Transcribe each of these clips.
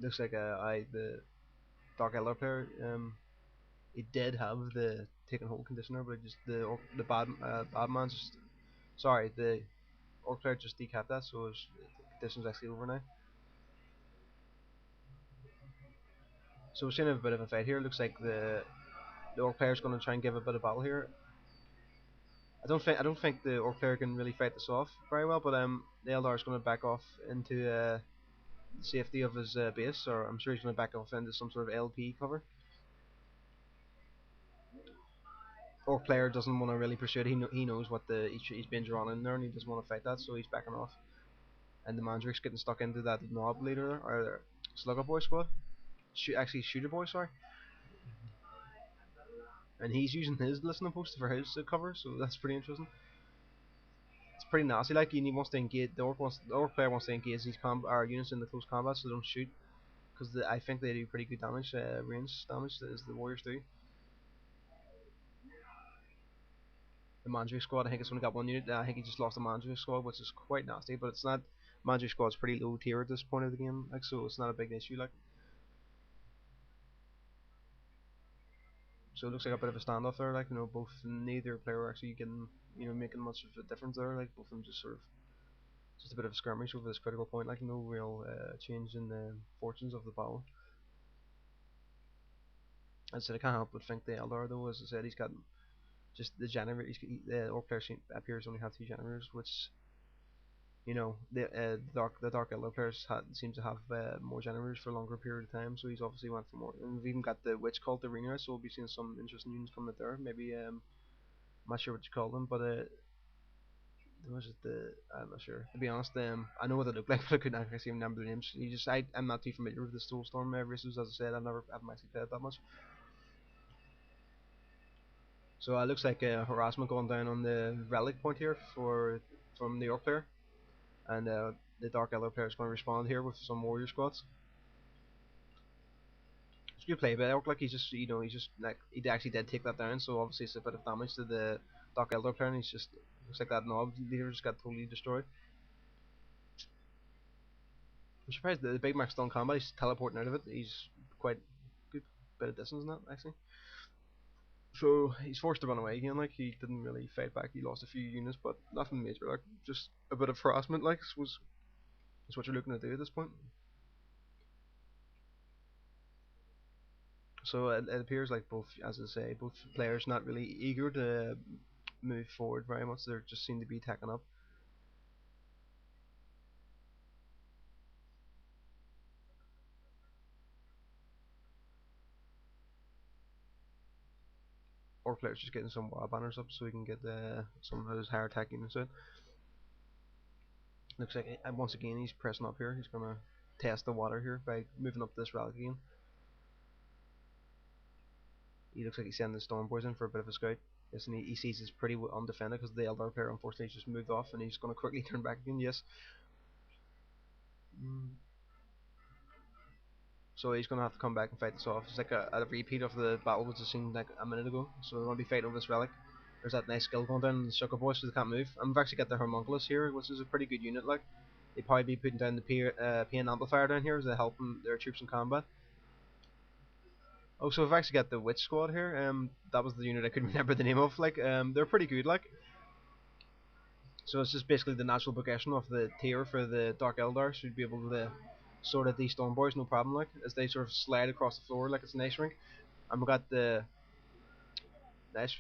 Looks like the Dark Eldar player, he did have the taken hold conditioner, but just the BadMaN just sorry the Orc player just decapped that, so the condition's actually over now. So we're seeing a bit of a fight here. Looks like the Orc player's going to try and give a bit of battle here. I don't think the Orc player can really fight this off very well, but the Eldar is going to back off into the safety of his base, or I'm sure he's going to back off into some sort of LP cover. Orc player doesn't want to really pursue it. He knows what he's been drawn in there, and he doesn't want to fight that, so he's backing off. And the Mandrake's getting stuck into that knob leader or Slugger Boy squad. Actually, Shooter Boy, sorry. And he's using his listening post for his cover, so that's pretty interesting. It's pretty nasty. Like he wants to engage the orc player wants to engage these our units in the close combat, so they don't shoot, because I think they do pretty good damage, range damage, as the warriors do. The Mandrake squad, I think it's only got one unit. I think he just lost the Mandrake squad, which is quite nasty. But it's not. Mandrake squad's pretty low tier at this point of the game, like, so it's not a big issue. Like, so it looks like a bit of a standoff there. Like, both neither player are actually getting making much of a difference there. Like, both of them just a bit of a skirmish over this critical point. Like, no real change in the fortunes of the battle. As I said, I can't help but think the Eldar, though, as I said, he's got just the generators. The orc player appears to only have two generators, which the Dark Eldar players seem to have more generators for a longer period of time, so he's obviously went for more. And we've even got the Witch Cult Arena, so we'll be seeing some interesting units coming out there. Maybe I'm not sure what you call them, but was it I'm not sure. To be honest, I know what they look like, but I couldn't actually remember their names. I'm not too familiar with the Soulstorm races, as I said. I haven't actually played that much. So it looks like a harassment going down on the relic point here from the Orc player, and the Dark Eldar player is going to respond here with some warrior squads. It's good play, but it looked like he's just like he actually did take that down. So obviously it's a bit of damage to the Dark Eldar player, and he's just looks like that knob leader just got totally destroyed. I'm surprised the Big Mac's still in combat. He's teleporting out of it. He's quite good bit of distance in that actually. So he's forced to run away again. Like, he didn't really fight back. He lost a few units, but nothing major. Like, just a bit of harassment. Like, is what you're looking to do at this point. So it appears like both, as I say, both players not really eager to move forward very much. They just seem to be taken up. Or players just getting some wild banners up so he can get some of his higher attack units out. Looks like once again he's pressing up here. He's gonna test the water here by moving up this relic again. He looks like he's sending the Storm Boys in for a bit of a scout. Yes, and he sees it's pretty undefended because the Eldar player unfortunately just moved off, and he's going to quickly turn back again. Yes. So he's going to have to come back and fight this off. It's like a repeat of the battle which was seen like a minute ago. So they're going to be fighting over this relic. There's that nice skill going down in the Sucker Boys, so they can't move. And we've actually got the Homunculus here, which is a pretty good unit. Like, they'd probably be putting down the PN Amplifier down here to help their troops in combat. Oh, so we've actually got the Witch Squad here. That was the unit I couldn't remember the name of. Like, they're pretty good. Like, so it's just basically the natural progression of the tier for the Dark Eldar. Should be able to sort of these Storm Boys, no problem. Like, as they sort of slide across the floor like it's an ice rink. And we got the nice.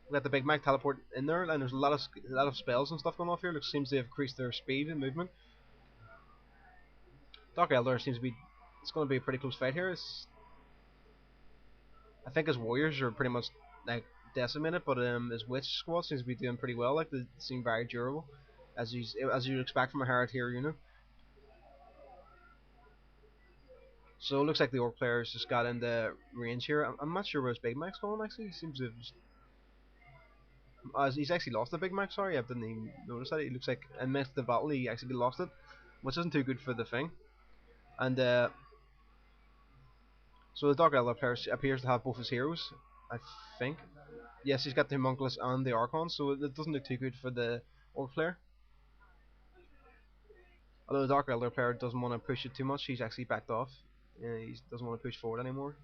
We got the Big Mac teleport in there, and there's a lot of spells and stuff going off here. Looks seems to have increased their speed and movement. Dark Eldar seems to be. It's going to be a pretty close fight here. I think his warriors are pretty much like decimated, but his witch squad seems to be doing pretty well. Like, they seem very durable, as you'd expect from a hard tier unit. So it looks like the orc players just got into range here. I'm not sure where his Big Mac's going actually. He seems to have just, he's actually lost the Big Mac. Sorry, I didn't even notice that. It looks like amidst the battle he actually lost it, which isn't too good for the thing. And so the Dark Eldar player appears to have both his heroes, I think. Yes, he's got the Homunculus and the Archon, so it doesn't look too good for the orc player. Although the Dark Elder player doesn't want to push it too much, he's actually backed off. He doesn't want to push forward anymore.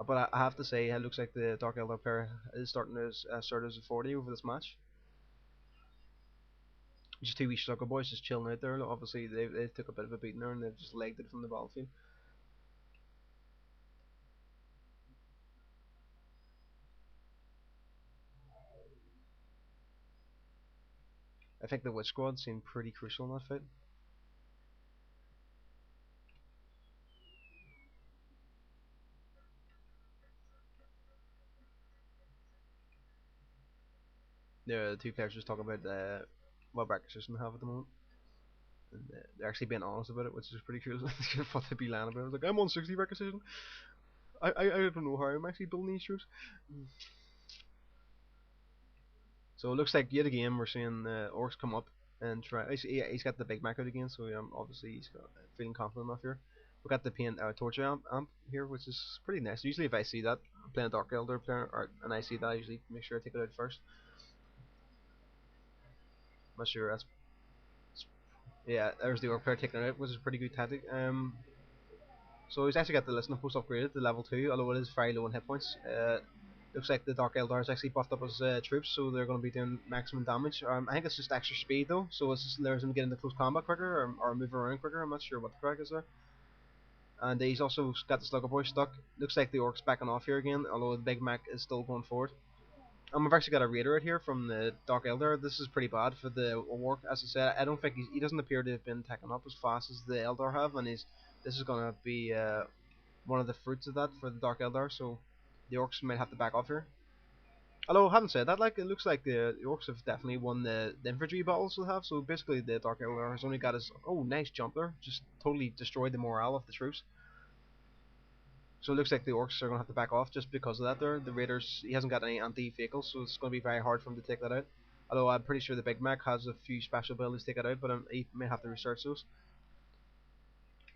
But I have to say, it looks like the Dark Elder player is starting to assert his authority over this match. Just two wee sucker boys just chilling out there. Obviously, they took a bit of a beating there and they've just legged it from the battlefield. I think the Witch Squad seemed pretty crucial in that fight. The two players just talking about what bracket system they have at the moment. And they're actually being honest about it, which is pretty cool. I thought they'd be lying about it. I was like, I'm on 60 bracket system. I don't know how I'm actually building these troops. So it looks like yet again we're seeing Orcs come up and try. He's got the Big Mac out again, so obviously he's got, feeling confident enough here. We got the paint torture amp here, which is pretty nice. Usually if I see that, I'm playing a Dark Elder player, and I see that, I usually make sure I take it out first. I'm not sure that's yeah. There's the Orc player taking it out, which is a pretty good tactic. So he's actually got the listening post upgraded to level 2, although it is very low in hit points. Looks like the Dark Eldar is actually buffed up as troops, so they're going to be doing maximum damage. I think it's just extra speed though, so it just allows them to get into close combat quicker or move around quicker. I'm not sure what the crack is there. And he's also got the Slugger Boy stuck. Looks like the Orc's backing off here again, although the Big Mac is still going forward. We've actually got a Raider out here from the Dark Eldar. This is pretty bad for the Orc. As I said, I don't think he doesn't appear to have been taken up as fast as the Eldar have, and this is going to be one of the fruits of that for the Dark Eldar, so the Orcs might have to back off here. Although, having said that, like it looks like the Orcs have definitely won the infantry battles they have, so basically the Dark Eldar has only got his, oh nice jump there, just totally destroyed the morale of the troops. So it looks like the Orcs are going to have to back off just because of that there. The Raiders, he hasn't got any anti-vehicles, so it's going to be very hard for him to take that out. Although I'm pretty sure the Big Mac has a few special abilities to take it out, but he may have to research those.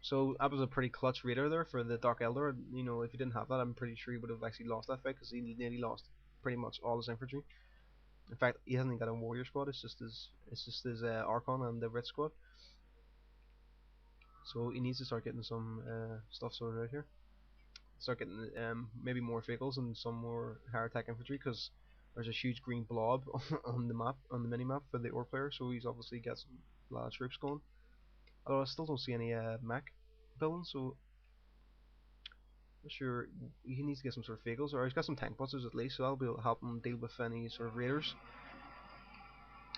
So that was a pretty clutch raider there for the Dark Elder. You know, if he didn't have that, I'm pretty sure he would have actually lost that fight because he nearly lost pretty much all his infantry. In fact, he hasn't even got a warrior squad. It's just his Archon and the Rit squad. So he needs to start getting some stuff sorted out here. Start getting maybe more vehicles and some more higher attack infantry because there's a huge green blob on the map, on the mini map for the Orc player. So he's obviously got a lot of troops going. Although I still don't see any Mac building, so not sure he needs to get some sort of vehicles, or he's got some tank busters at least, so that'll be able to help him deal with any sort of raiders.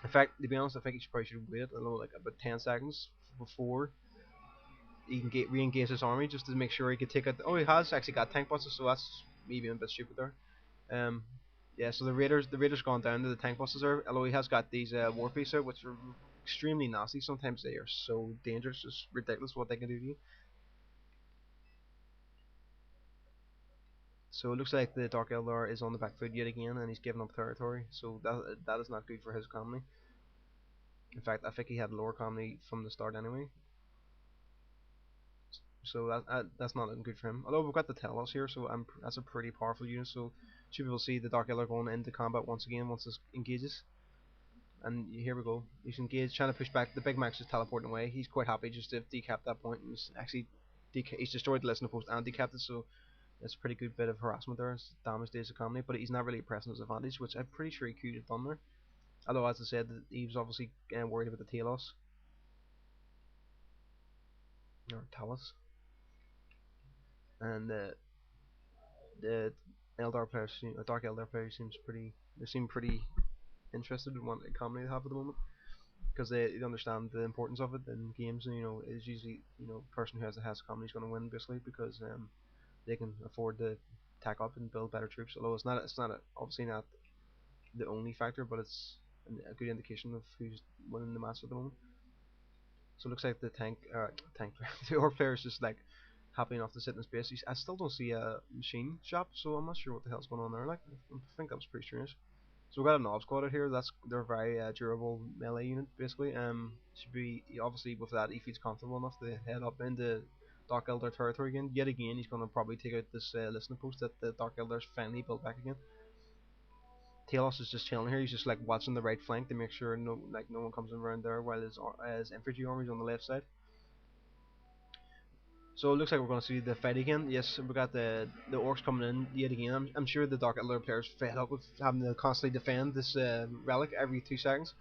In fact, to be honest, I think he probably should wait, I don't know, like about 10 seconds before he can re-engage his army, just to make sure he can take it. Oh, he has actually got tank busters, so that's maybe a bit stupid there. Um, yeah, so the raiders gone down to the tank busters there. Although he has got these war beasts out, which are extremely nasty. Sometimes they are so dangerous, just ridiculous what they can do to you. So it looks like the Dark Eldar is on the back foot yet again, and he's giving up territory. So that is not good for his economy. In fact, I think he had lower economy from the start anyway. So that's not looking good for him. Although we've got the Telos here, so that's a pretty powerful unit. So two people see the Dark Eldar going into combat once again once this engages. And here we go. He's engaged, trying to push back. The Big Mac's just teleporting away. He's quite happy just to decap that point, and actually he's destroyed the listener post and decapped it. So it's a pretty good bit of harassment there. It's damage to his economy, but he's not really pressing his advantage, which I'm pretty sure he could have done there. Although, as I said, he was obviously worried about the Talos or Talos, and the Eldar player, Dark Eldar player, seems pretty. They seem pretty interested in what economy they have at the moment because they understand the importance of it in games. And it's usually the person who has the highest economy is going to win basically because they can afford to tack up and build better troops. Although it's not obviously not the only factor, but it's a good indication of who's winning the match at the moment. So it looks like the tank the orc player is just like happy enough to sit in his base. I still don't see a machine shop, so I'm not sure what the hell's going on there. Like I think that was pretty strange. So we've got a knob squad out here. They're a very durable melee unit basically. Should be obviously with that if he's comfortable enough to head up into Dark Eldar territory again. Yet again, he's going to probably take out this listening post that the Dark Eldars finally built back again. Talos is just chilling here. He's just like watching the right flank to make sure no one comes around there while his infantry army is on the left side. So it looks like we're going to see the fight again. Yes, we got the orcs coming in yet again. I'm sure the Dark Eldar players fed up with having to constantly defend this relic every 2 seconds.